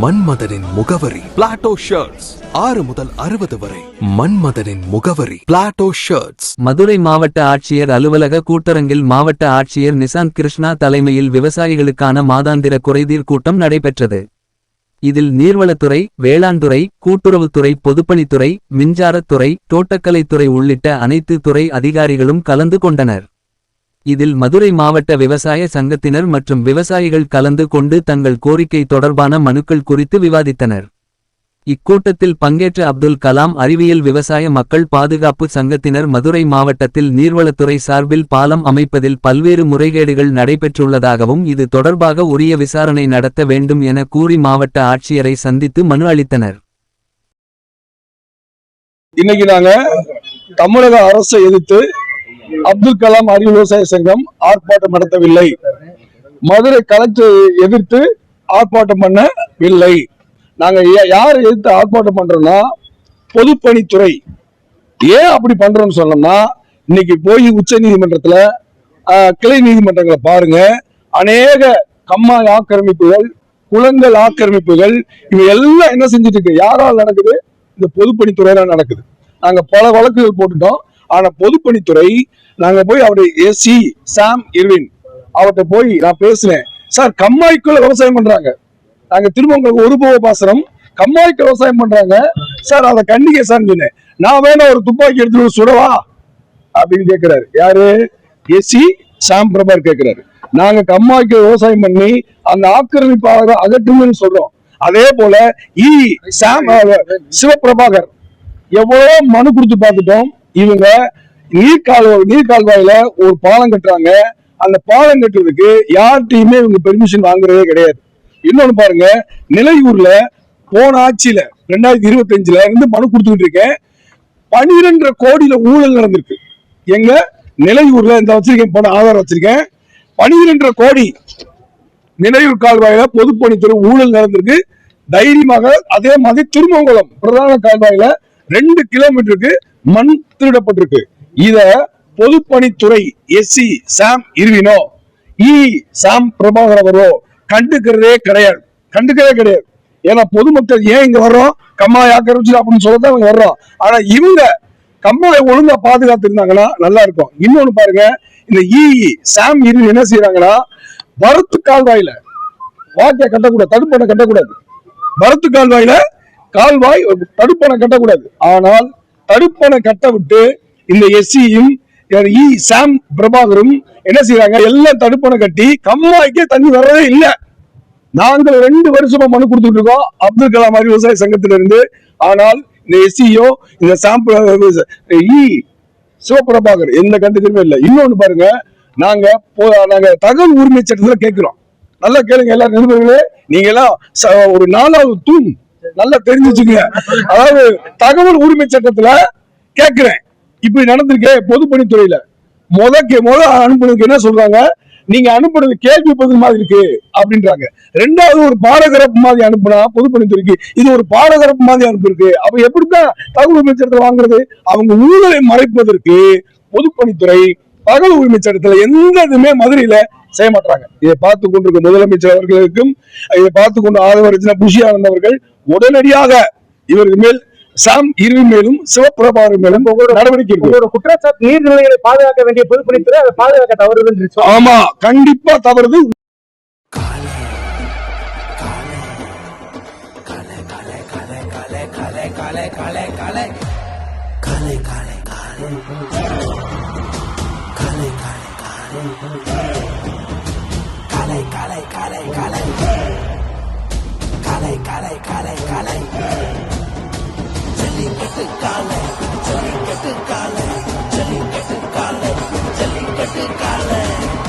மன்மதனின் முகவரி Plato shirts. 6 முதல் 60 வரை. மன்மதனின் முகவரி பிளாட்டோ ஷர்ட்ஸ். மதுரை மாவட்ட ஆட்சியர் அலுவலக கூட்டரங்கில் மாவட்ட ஆட்சியர் நிசாந்த் கிருஷ்ணா தலைமையில் விவசாயிகளுக்கான மாதாந்திர குறைதீர் கூட்டம் நடைபெற்றது. இதில் நீர்வளத்துறை, வேளாண்துறை, கூட்டுறவுத்துறை, பொதுப்பணித்துறை, மின்சாரத்துறை, தோட்டக்கலைத்துறை உள்ளிட்ட அனைத்து துறை அதிகாரிகளும் கலந்து கொண்டனர். இதில் மதுரை மாவட்ட விவசாய சங்கத்தினர் மற்றும் விவசாயிகள் கலந்து கொண்டு தங்கள் கோரிக்கை தொடர்பான மனுக்கள் குறித்து விவாதித்தனர். இக்கூட்டத்தில் பங்கேற்ற அப்துல் கலாம் அறிவியல் விவசாய மக்கள் பாதுகாப்பு சங்கத்தினர் மதுரை மாவட்டத்தில் நீர்வளத்துறை சார்பில் பாலம் அமைப்பதில் பல்வேறு முறைகேடுகள் நடைபெற்றுள்ளதாகவும் இது தொடர்பாக உரிய விசாரணை நடத்த வேண்டும் என கூறி மாவட்ட ஆட்சியரை சந்தித்து மனு அளித்தனர். இன்னைக்கு நாங்க தமிழக அரசை எதிர்த்து அப்துல் கலாம் அறிவியல் விவசாய சங்கம் ஆர்ப்பாட்டம் நடத்தவில்லை. மதுரை கலெக்டரை எதிர்த்து ஆர்ப்பாட்டம் பண்ணவில்லை. நாங்க யாரை எதிர்த்து ஆர்ப்பாட்டம் பண்றோம்னா பொதுப்பணித்துறை. ஏன் அப்படி பண்றோம்னு சொன்னோம்னா, இன்னைக்கு போய் உச்ச நீதிமன்றத்துல கிளை நீதிமன்றங்களை பாருங்க, அநேக கம்மாய் ஆக்கிரமிப்புகள், குளங்கள் ஆக்கிரமிப்புகள், இவை எல்லாம் என்ன செஞ்சுட்டு இருக்கு? யாரால் நடக்குது? இந்த பொதுப்பணித்துறையில நடக்குது. நாங்க பல வழக்குகள் போட்டுட்டோம். ஆனா பொதுப்பணித்துறை, நாங்க போய் அவருடைய எஸ்சி சாம் இர்வின் அவர்கிட்ட போய் நான் பேசுறேன். சார், கம்மாய்க்குள்ள விவசாயம் பண்றாங்க, நாங்க திரும்ப உங்களுக்கு ஒரு போக பாசனம் கம்மாய்க்கு விவசாயம் பண்றாங்க சார், அதை கண்டிக்க சார் சொன்னேன். நான் வேணா ஒரு துப்பாக்கி எடுத்துட்டு சுடவா அப்படின்னு கேட்கிறாரு. யாரு? எஸ்சி சாம் பிரபாகர் கேட்கிறாரு. நாங்க கம்மாய்க்கு விவசாயம் பண்ணி அந்த ஆக்கிரமிப்பாளரை அகற்றுங்கன்னு சொல்றோம். அதே போல சாம் சிவபிரபாகர் எவ்வளவு மனு கொடுத்து பார்த்துட்டோம். இவங்க நீர்கால்வாயில ஒரு பாலம் கட்டுறாங்க. அந்த பாலம் கட்டுறதுக்கு யார்கிட்டயுமே இவங்க பெர்மிஷன் வாங்குறதே கிடையாது. இன்னொன்னு பாருங்க, நிலையூர்ல போன ஆட்சியில 2025ல இருந்து மனு கொடுத்துக்கிட்டு இருக்கேன். 12 கோடியில ஊழல் நடந்திருக்கு. எங்க நிலையூர்ல இந்த வச்சிருக்கேன், போன ஆதாரம் வச்சிருக்கேன். 12 கோடி நிலையூர் கால்வாயில பொதுப்பணித்துறை ஊழல் நடந்திருக்கு தைரியமாக. அதே மாதிரி திருமங்கலம் பிரதான கால்வாயில 2 கிலோமீட்டருக்கு மண் திருடப்பட்டிருக்கு. இத பொதுப்பணித்துறை எஸ்சி சாம் இர்வினோ சாம் பிரபாகர் அவரோ கண்டுக்கிறதே கிடையாது. ஏன்னா பொதுமக்கள் ஏன் இங்க வர்றோம்? கம்மாய் ஆக்கிரமிச்சு அப்படின்னு சொல்லதான் இவங்க வர்றோம். ஆனா இவங்க கம்மாயை ஒழுங்கா பாதுகாத்து இருந்தாங்கன்னா நல்லா இருக்கும். இன்னொன்னு பாருங்க, இந்த சாம் இர்வின் என்ன செய்யறாங்கன்னா, வரத்து கால்வாயில வாக்கிய கட்டக்கூடாது, தடுப்பணை கட்டக்கூடாது. வரத்து கால்வாயில தடுப்பணை கட்டக்கூடாது. ஆனால் தடுப்பணை கட்ட விட்டு இந்த எஸ்சியும் சாம் பிரபாகரும் என்ன செய்யறாங்க? எல்லாம் தடுப்பணை கட்டி கம்மாய்க்கே தண்ணி வர்றதே இல்லை. நாங்கள் 2 வருஷமா மனு கொடுத்துட்டு இருக்கோம் அப்துல் கலாம் அறிவியல் விவசாய சங்கத்திலிருந்து. ஆனால் இந்த எஸ்சியோ இந்த சிவபிரபாகர் எந்த கண்டிப்பதுமே இல்லை. இன்னொன்னு பாருங்க, நாங்க தகவல் உரிமை சட்டத்துல கேட்கிறோம். நல்லா கேளுங்க எல்லா நிருபர்களே, நீங்க எல்லாம் ஒரு 4வது தூண் நல்லா தெரிஞ்சு வச்சுக்கோங்க. அதாவது தகவல் உரிமை சட்டத்துல கேட்கிறேன், இப்படி நடந்திருக்கு பொதுப்பணித்துறையில. முத அனுப்புனதுக்கு என்ன சொல்றாங்க? நீங்க அனுப்புறது கேள்வி பதில் மாதிரி இருக்கு அப்படின்றாங்க. 2வது ஒரு பாரகிராஃப் மாதிரி அனுப்புனா பொதுப்பணித்துறைக்கு இது ஒரு பாரகிராஃப் மாதிரி அனுப்பிருக்கு. அப்ப எப்படித்தான் தகவல் உரிமை சட்டத்தை வாங்குறது? அவங்க ஊழலை மறைப்பதற்கு பொதுப்பணித்துறை தகவல் உரிமை சட்டத்துல எந்த இதுமே மதுரையில செய்ய மாட்டாங்க. இதை பார்த்து கொண்டிருக்க முதலமைச்சர் அவர்களுக்கும், இதை பார்த்து கொண்டு ஆதரவு புஷி ஆனந்த் அவர்கள் உடனடியாக இவருக்கு மேல் சாம் இர்வின் மேலும் சிவபிரபாகர் மேலும் நடவடிக்கை. குற்றச்சாட்டு நீர்நிலைகளை பாதுகாக்க வேண்டிய பொதுப்பணித்துறை அதை பாதுகாக்க தவறுது. ஆமா, கண்டிப்பா தவறுது.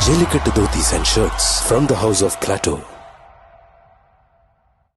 Jellicate dhotis and shirts from the house of Plateau.